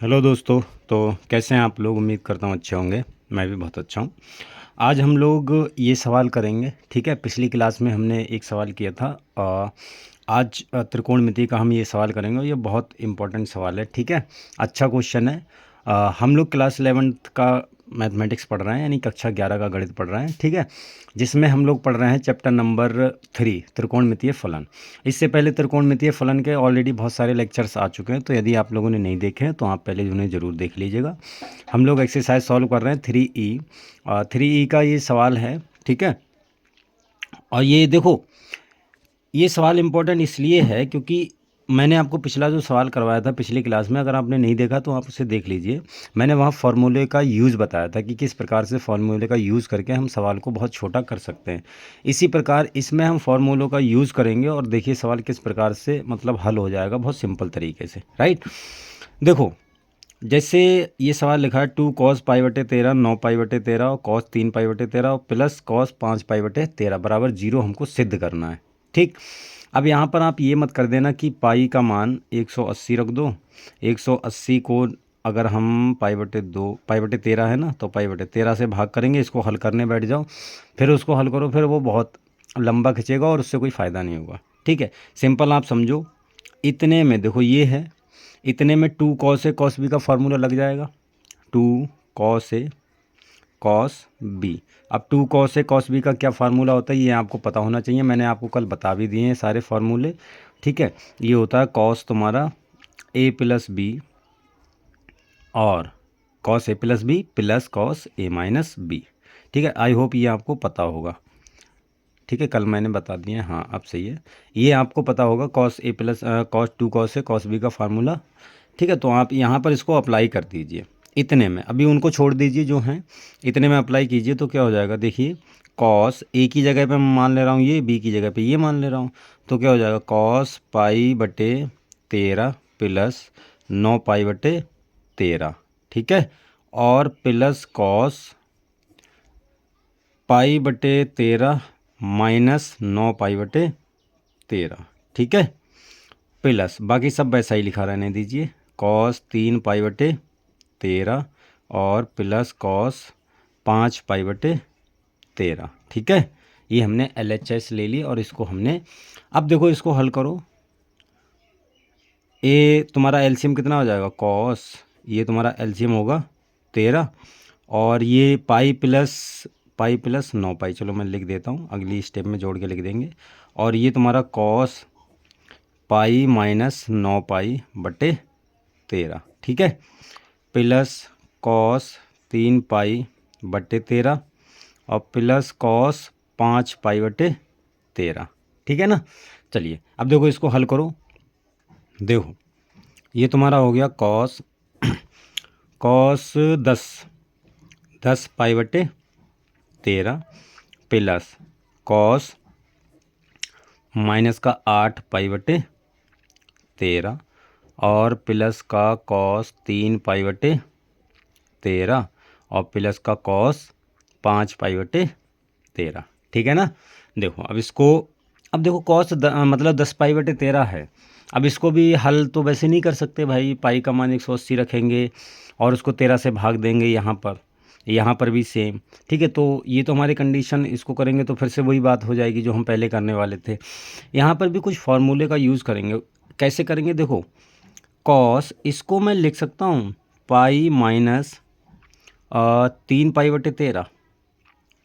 Hello दोस्तों। तो कैसे हैं आप लोग? उम्मीद करता हूँ अच्छे होंगे। मैं भी बहुत अच्छा हूँ। आज हम लोग ये सवाल करेंगे, ठीक है। पिछली क्लास में हमने एक सवाल किया था। आज त्रिकोणमिति का हम ये सवाल करेंगे और ये बहुत इम्पोर्टेंट सवाल है, ठीक है। अच्छा क्वेश्चन है। हम लोग क्लास 11th का मैथमेटिक्स पढ़ रहे हैं, यानी कक्षा 11 का गणित पढ़ रहे हैं, ठीक है। जिसमें हम लोग पढ़ रहे हैं चैप्टर नंबर 3, त्रिकोणमितीय फलन। इससे पहले त्रिकोणमितीय फलन के ऑलरेडी बहुत सारे लेक्चर्स आ चुके हैं, तो यदि आप लोगों ने नहीं देखे हैं तो आप पहले उन्हें ज़रूर देख लीजिएगा। हम लोग एक्सरसाइज सॉल्व कर रहे हैं 3E। 3E का ये सवाल है, ठीक है। और ये देखो, ये सवाल इम्पोर्टेंट इसलिए है क्योंकि मैंने आपको पिछला जो सवाल करवाया था पिछली क्लास में, अगर आपने नहीं देखा तो आप उसे देख लीजिए। मैंने वहाँ फार्मूले का यूज़ बताया था कि किस प्रकार से फार्मूले का यूज़ करके हम सवाल को बहुत छोटा कर सकते हैं। इसी प्रकार इसमें हम फार्मूलों का यूज़ करेंगे और देखिए सवाल किस प्रकार से मतलब हल हो जाएगा बहुत सिंपल तरीके से, राइट। देखो, जैसे ये सवाल लिखा है 2 cos π/13 9π/13 और cos 3π/13 और प्लस cos 5π/13 बराबर 0 हमको सिद्ध करना है, ठीक। अब यहाँ पर आप ये मत कर देना कि पाई का मान 180 रख दो। 180 को अगर हम π/2 π/13 है ना, तो π/13 से भाग करेंगे, इसको हल करने बैठ जाओ। फिर उसको हल करो, फिर वो बहुत लंबा खिंचेगा और उससे कोई फ़ायदा नहीं होगा, ठीक है। सिंपल आप समझो। इतने में देखो ये है, इतने में 2 cos A cos B का फार्मूला लग जाएगा। 2 cos A cos B। अब 2 cos A cos B का क्या फार्मूला होता है ये आपको पता होना चाहिए, मैंने आपको कल बता भी दिए हैं सारे फार्मूले, ठीक है। ये होता है cos तुम्हारा A प्लस B और cos A plus B plus cos A minus B, ठीक है। आई होप ये आपको पता होगा, ठीक है। कल मैंने बता दिए, हाँ अब सही है। ये आपको पता होगा cos A plus cos 2 cos A cos B का फार्मूला, ठीक है। तो आप यहाँ पर इसको अप्लाई कर दीजिए इतने में, अभी उनको छोड़ दीजिए जो हैं, इतने में अप्लाई कीजिए तो क्या हो जाएगा। देखिए कॉस ए की जगह पे मैं मान ले रहा हूँ ये, बी की जगह पे ये मान ले रहा हूँ, तो क्या हो जाएगा cos π/13 प्लस 9π/13, ठीक है। और प्लस cos π/13 माइनस 9π/13, ठीक है। प्लस बाकी सब वैसा ही लिखा रहने दीजिए, cos 3π/13 और प्लस cos 5π/13, ठीक है। ये हमने LHS ले ली और इसको हमने, अब देखो इसको हल करो। ए तुम्हारा एलसीएम कितना हो जाएगा cos, ये तुम्हारा एलसीएम होगा 13 और ये पाई प्लस 9 पाई, चलो मैं लिख देता हूँ, अगली स्टेप में जोड़ के लिख देंगे। और ये तुम्हारा cos पाई माइनस 9π/13, ठीक है। प्लस cos 3π/13 और प्लस cos 5π/13, ठीक है ना। चलिए अब देखो इसको हल करो। देखो ये तुम्हारा हो गया cos 10π/13 प्लस cos माइनस का 8π/13 और प्लस का cos 3π/13 और प्लस का cos 5π/13, ठीक है ना। देखो अब इसको, अब देखो मतलब 10π/13 है। अब इसको भी हल तो वैसे नहीं कर सकते भाई, पाई का मान 180 रखेंगे और उसको 13 से भाग देंगे, यहाँ पर भी सेम, ठीक है। तो ये तो हमारी कंडीशन, इसको करेंगे तो फिर से वही बात हो जाएगी जो हम पहले करने वाले थे। यहाँ पर भी कुछ फार्मूले का यूज़ करेंगे। कैसे करेंगे देखो, कॉस इसको मैं लिख सकता हूँ पाई माइनस 3π/13,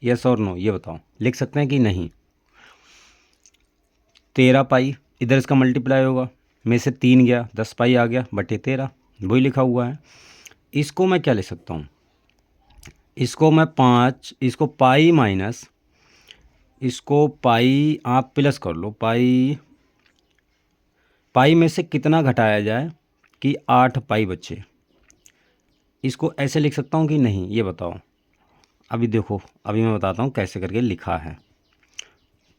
यस और नो ये बताओ, लिख सकते हैं कि नहीं। 13 पाई इधर इसका मल्टीप्लाई होगा, में से 3 गया 10 पाई आ गया बटे 13, वही लिखा हुआ है। इसको मैं क्या लिख सकता हूँ, इसको मैं 5, इसको पाई माइनस, इसको पाई आप प्लस कर लो, पाई में से कितना घटाया जाए कि 8 पाई बचे। इसको ऐसे लिख सकता हूँ कि नहीं ये बताओ। अभी देखो, अभी मैं बताता हूँ कैसे करके लिखा है।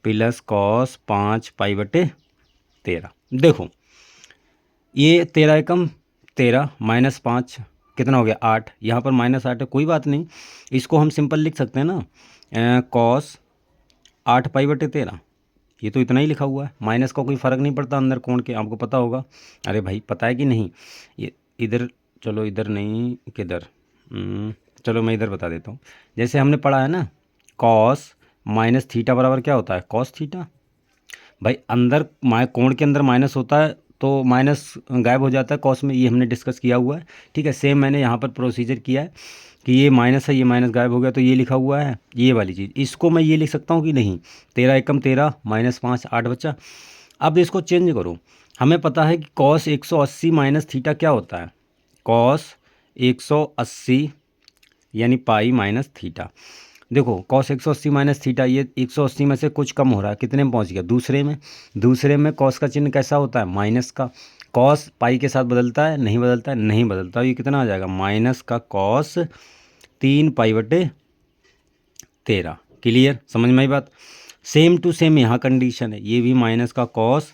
प्लस cos 5π/13, देखो ये 13 एकम 13 माइनस 5 कितना हो गया 8, यहाँ पर -8 है, कोई बात नहीं, इसको हम सिंपल लिख सकते हैं ना, cos 8π/13, ये तो इतना ही लिखा हुआ है, माइनस का कोई फ़र्क नहीं पड़ता अंदर कोण के, आपको पता होगा। अरे भाई पता है कि नहीं, ये इधर चलो इधर नहीं, किधर, चलो मैं इधर बता देता हूँ। जैसे हमने पढ़ा है ना, कॉस माइनस थीटा बराबर क्या होता है, कॉस थीटा। भाई अंदर कोण के अंदर माइनस होता है तो माइनस गायब हो जाता है कॉस में, ये हमने डिस्कस किया हुआ है। ठीक है, सेम मैंने यहाँ पर प्रोसीजर किया है कि ये माइनस है, ये माइनस गायब हो गया तो ये लिखा हुआ है, ये वाली चीज़। इसको मैं ये लिख सकता हूँ कि नहीं, 13 एकम 13 माइनस 5 8 बचा। अब इसको चेंज करो, हमें पता है कि कॉस 180 माइनस थीटा क्या होता है, कॉस 180 यानी पाई माइनस थीटा। देखो कॉस 180 माइनस थीटा, ये 180 में से कुछ कम हो रहा है, कितने में पहुंच गया, दूसरे में। दूसरे में कॉस का चिन्ह कैसा होता है, माइनस का। कॉस पाई के साथ बदलता है, नहीं बदलता है, नहीं बदलता। ये कितना आ जाएगा, माइनस का कॉस 3 पाई बटे 13। क्लियर, समझ में आई बात। सेम टू सेम यहाँ कंडीशन है, ये भी माइनस का कॉस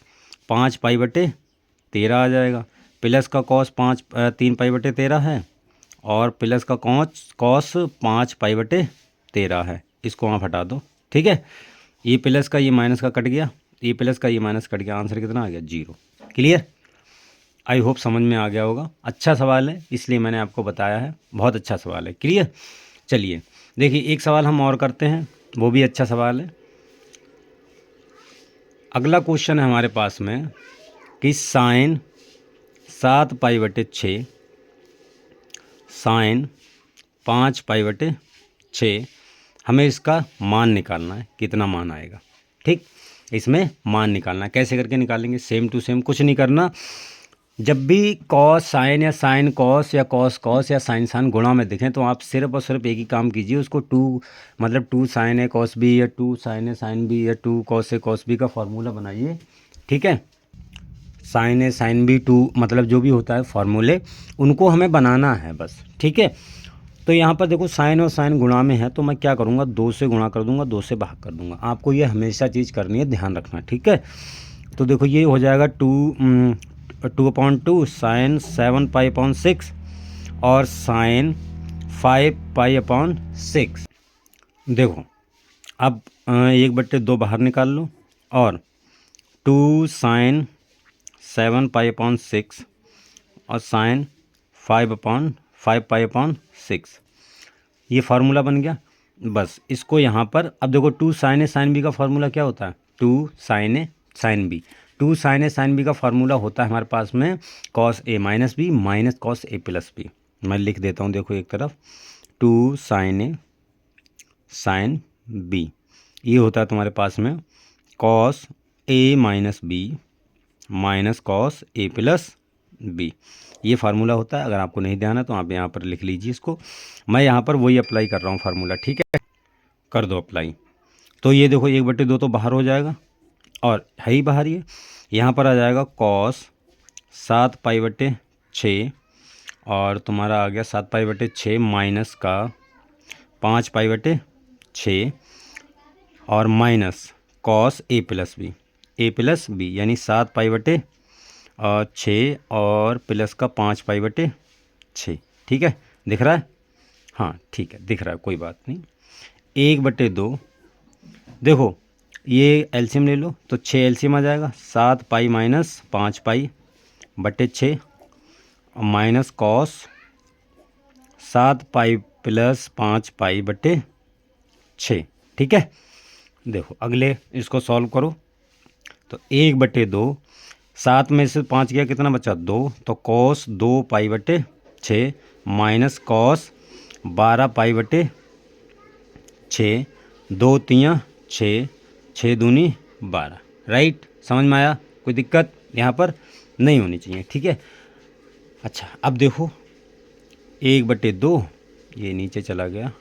5 पाई बटे 13 आ जाएगा, प्लस का कॉस 3 पाई बटे 13 है, और प्लस का कॉस 5 पाई बटे 13 है। इसको वहाँ हटा दो, ठीक है। ये प्लस का ये माइनस का कट गया, ये प्लस का ये माइनस कट गया, आंसर कितना आ गया, 0। क्लियर, आई होप समझ में आ गया होगा। अच्छा सवाल है इसलिए मैंने आपको बताया है, बहुत अच्छा सवाल है। क्लियर, चलिए देखिए एक सवाल हम और करते हैं, वो भी अच्छा सवाल है। अगला क्वेश्चन है हमारे पास में कि साइन 7 पाई बटे 6, साइन 5 पाई बटे 6, हमें इसका मान निकालना है, कितना मान आएगा। ठीक, इसमें मान निकालना है, कैसे करके निकालेंगे, सेम टू सेम, कुछ नहीं करना। जब भी कॉस साइन या साइन कॉस या कॉस कॉस या साइन साइन गुणा में दिखें तो आप सिर्फ और सिर्फ एक ही काम कीजिए, उसको 2 मतलब 2 साइन है कॉस बी या 2 साइन है साइन बी या 2 कॉस है कॉस बी का फॉर्मूला बनाइए। ठीक है, साइन है साइन बी 2 मतलब जो भी होता है फॉर्मूले, उनको हमें बनाना है बस। ठीक है, तो यहाँ पर देखो साइन और साइन गुणा में है तो मैं क्या करूँगा, 2 से गुणा कर दूंगा, 2 से भाग कर दूंगा। आपको ये हमेशा चीज़ करनी है, ध्यान रखना। ठीक है, तो देखो ये हो जाएगा 2/2 साइन 7 पाई अपॉन 6 और साइन 5 पाई अपॉन 6। देखो अब 1/2 बाहर निकाल लो, और 2 साइन 7 पाई अपॉन 6 और साइन 5 पाई अपॉन 6, ये फार्मूला बन गया। बस इसको यहाँ पर, अब देखो 2 साइन ए साइन बी का फार्मूला क्या होता है, 2 साइन ए साइन बी। 2 साइन ए साइन बी का फार्मूला होता है हमारे पास में cos A minus B minus cos A plus B. मैं लिख देता हूँ, देखो एक तरफ 2 साइन ए साइन बी, ये होता है तुम्हारे पास में cos A minus B minus cos A plus B, ये फार्मूला होता है। अगर आपको नहीं ध्यान है तो आप यहाँ पर लिख लीजिए इसको, मैं यहाँ पर वही अप्लाई कर रहा हूँ फार्मूला। ठीक है, कर दो अप्लाई। तो ये देखो 1/2 तो बाहर हो जाएगा, और है ही बाहर, ये यहाँ पर आ जाएगा कॉस 7 पाई बटे 6, और तुम्हारा आ गया 7 पाई बटे 6 माइनस का 5 पाई बटे 6, और minus cos A plus B यानी 7 पाई बटे 6 और प्लस का 5 पाई बटे 6। ठीक है, दिख रहा है, हाँ ठीक है दिख रहा है, कोई बात नहीं। 1/2, देखो ये एलसीएम ले लो तो 6 एलसीएम आ जाएगा, 7 पाई माइनस 5 पाई बटे 6 माइनस कॉस 7 पाई प्लस 5 पाई बटे 6। ठीक है, देखो अगले इसको सॉल्व करो तो 1/2, 7 में से 5 गया, कितना बचा 2, तो कॉस 2 पाई बटे 6 माइनस कॉस 12 पाई बटे 6, 2 3 6, 6 दूनी 12। राइट, समझ में आया, कोई दिक्कत यहाँ पर नहीं होनी चाहिए। ठीक है, अच्छा अब देखो 1/2 ये नीचे चला गया,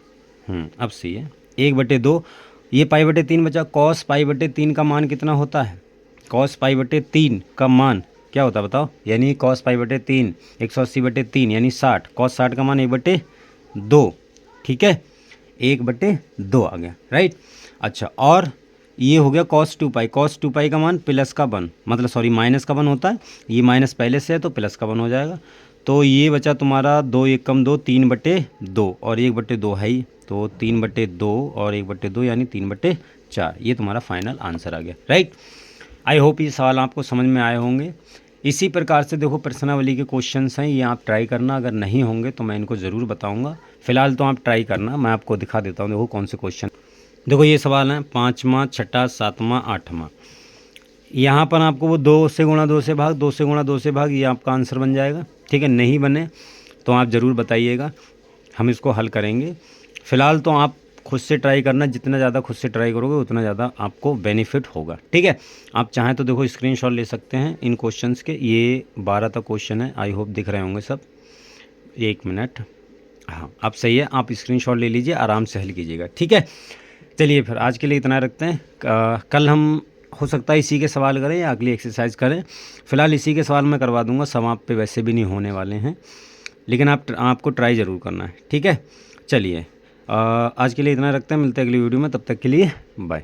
अब सही है। 1/2 ये पाई बटे 3 बचा, कॉस पाई बटे 3 का मान कितना होता है, कॉस पाई बटे 3 का मान क्या होता है बताओ, यानी कॉस पाई बटे 3 180/3 यानी 60, कॉस 60 का मान 1/2। ठीक है, 1/2 आ गया। राइट, अच्छा और ये हो गया कॉस 2 पाई, कॉस 2 पाई का मान प्लस का 1 मतलब सॉरी माइनस का 1 होता है, ये माइनस पहले से है तो प्लस का 1 हो जाएगा। तो ये बचा तुम्हारा 2 एकम 2 3/2 और 1/2 है ही, तो 3/2 और 1/2 यानी 3/4, ये तुम्हारा फाइनल आंसर आ गया। राइट, आई होप ये सवाल आपको समझ में आए होंगे। इसी प्रकार से देखो प्रश्नावली के क्वेश्चंस हैं, ये आप ट्राई करना, अगर नहीं होंगे तो मैं इनको ज़रूर बताऊंगा। फिलहाल तो आप ट्राई करना, मैं आपको दिखा देता हूँ देखो कौन से क्वेश्चन। देखो ये सवाल है 5वां, 6ठा, 7वां, 8वां। यहाँ पर आपको वो 2 से गुणा 2 से भाग, 2 से गुणा 2 से भाग, ये आपका आंसर बन जाएगा। ठीक है, नहीं बने तो आप ज़रूर बताइएगा, हम इसको हल करेंगे। फ़िलहाल तो आप खुद से ट्राई करना, जितना ज़्यादा खुद से ट्राई करोगे उतना ज़्यादा आपको बेनिफिट होगा। ठीक है, आप चाहें तो देखो स्क्रीनशॉट ले सकते हैं इन क्वेश्चंस के। ये 12 तक क्वेश्चन है, आई होप दिख रहे होंगे सब। 1 मिनट, हाँ आप सही है, आप स्क्रीनशॉट ले लीजिए, आराम से हल कीजिएगा। ठीक है, चलिए फिर आज के लिए इतना रखते हैं। कल हम हो सकता है इसी के सवाल करें या अगली एक्सरसाइज करें। फ़िलहाल इसी के सवाल मैं करवा दूंगा, समाप्त पे वैसे भी नहीं होने वाले हैं, लेकिन आपको ट्राई ज़रूर करना है। ठीक है, चलिए आज के लिए इतना रखते हैं, मिलते हैं अगली वीडियो में, तब तक के लिए बाय।